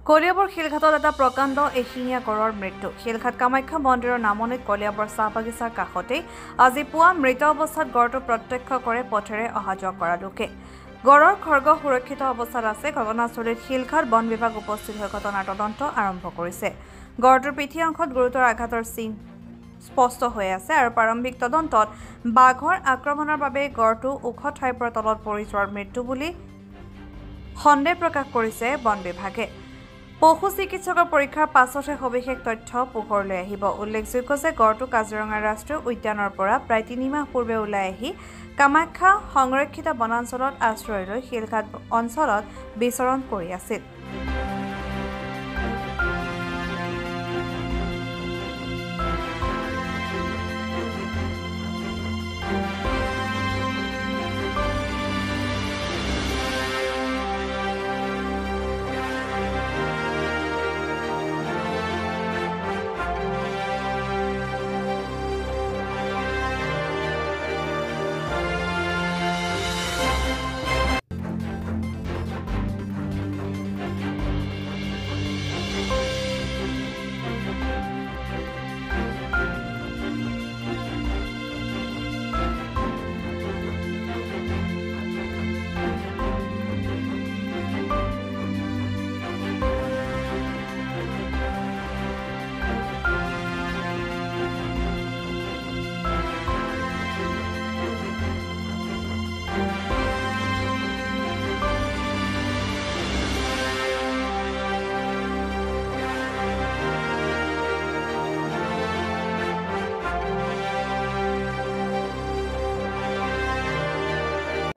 কলিয়াবৰ শিলঘাটত এটা প্ৰকাণ্ড এশিঙীয়া গড়ৰ মৃত্যু। শিলঘাট কামাখ্যা মন্দিৰৰ নামনিত কলিয়াবৰ চাহ বাগিচাৰ কাষতেই আজি পুৱা মৃত অৱস্থাত গড়টো প্ৰত্যক্ষ কৰে পথেৰে অহা যোৱা কৰা লোকে। গড়ৰ খৰ্গ সুৰক্ষিত অৱস্থাত আছে। ঘটনাস্থলীত শিলঘাট বন বিভাগ উপস্থিত হৈ ঘটনাৰ তদন্ত আৰম্ভ কৰিছে। গড়টোৰ পিঠি অংশত গুৰুতৰ আঘাতৰ চিন স্পষ্ট হৈ আছে আৰু প্ৰাৰম্ভিক তদন্তত বাঘৰ আক্ৰমণৰ বাবে গড়টো ওখ ঠাইৰ পৰা তলত পৰি যোৱাৰ মৃত্যু বুলি সন্দেহ প্ৰকাশ কৰিছে বন বিভাগে। পশু চিকিৎসকৰ পৰীক্ষাৰ পাছতহে সবিশেষ তথ্য পোহৰলৈ আহিব। উল্লেখযোগ্য যে গড়টো কাজিৰঙা ৰাষ্ট্ৰীয় উদ্যানৰ পৰা প্ৰায় ৩ মাহ পূৰ্বে ওলাই আহি কামাখ্যা সংৰক্ষিত বনাঞ্চলত আশ্ৰয় লৈ শিলঘাট অঞ্চলত বিচৰণ কৰি আছিল।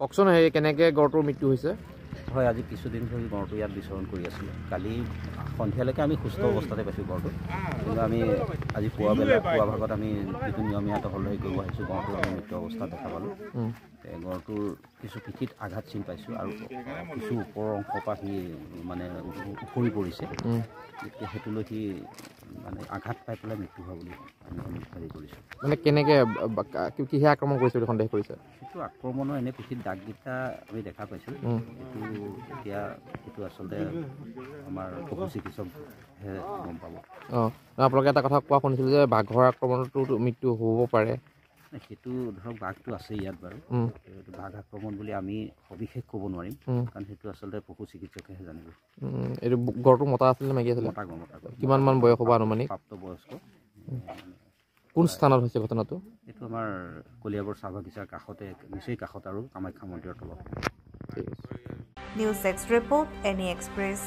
কওকচোন কেনেকৈ গড়টোৰ মৃত্যু হৈছে? হয়, আজি কিছুদিন ধৰি গড়টো ইয়াত বিচৰণ কৰি আছিলোঁ। কালি সন্ধিয়ালৈকে আমি সুস্থ অৱস্থাতে পাইছোঁ গড়টো, কিন্তু আমি আজি পুৱা ভাগত আমি যিটো নিয়মীয়া টহলদাৰী কৰিব আহিছোঁ, গড়টো আমি মৃত্যু অৱস্থাত দেখা পালোঁ। গড়টোৰ কিছু পিঠিত আঘাত চিন পাইছোঁ আৰু কিছু ওপৰৰ অংশৰ পৰা সি মানে উফৰি পৰিছে। গতিকে সেইটোলৈ সি মানে আঘাত পাই পেলাই মৃত্যু হোৱা বুলি আমি হেৰি কৰিছোঁ। মানে কেনেকৈ কিহে আক্ৰমণ কৰিছে বুলি সন্দেহ কৰিছে? সেইটো আক্ৰমণৰ এনে পিঠিত দাগকেইটা আমি দেখা পাইছোঁ। এইটো আচলতে আমাৰ পশু চিকিৎসকহে গম পাব। আপোনালোকে এটা কথা কোৱা শুনিছিলোঁ যে বাঘৰ আক্ৰমণতো মৃত্যু হ'ব পাৰে। সেইটো ধৰক বাঘটো আছে ইয়াত বাৰু, বাঘ আক্ৰমণ বুলি আমি সবিশেষ ক'ব নোৱাৰিম, কাৰণ সেইটো আচলতে পশু চিকিৎসকেহে জানিব। এইটো গড়টো মতা আছিল নে মাইকী আছিল? মতা গড়। কিমান মান বয়স হ'ব আনুমানিক? প্ৰাপ্তবয়স্ক। কোন স্থানত হৈছে ঘটনাটো? এইটো আমাৰ কলিয়াবৰ চাহ বাগিচাৰ কাষতে, নিচেই কাষত আৰু কামাখ্যা মন্দিৰৰ তলত। News desk report, any express.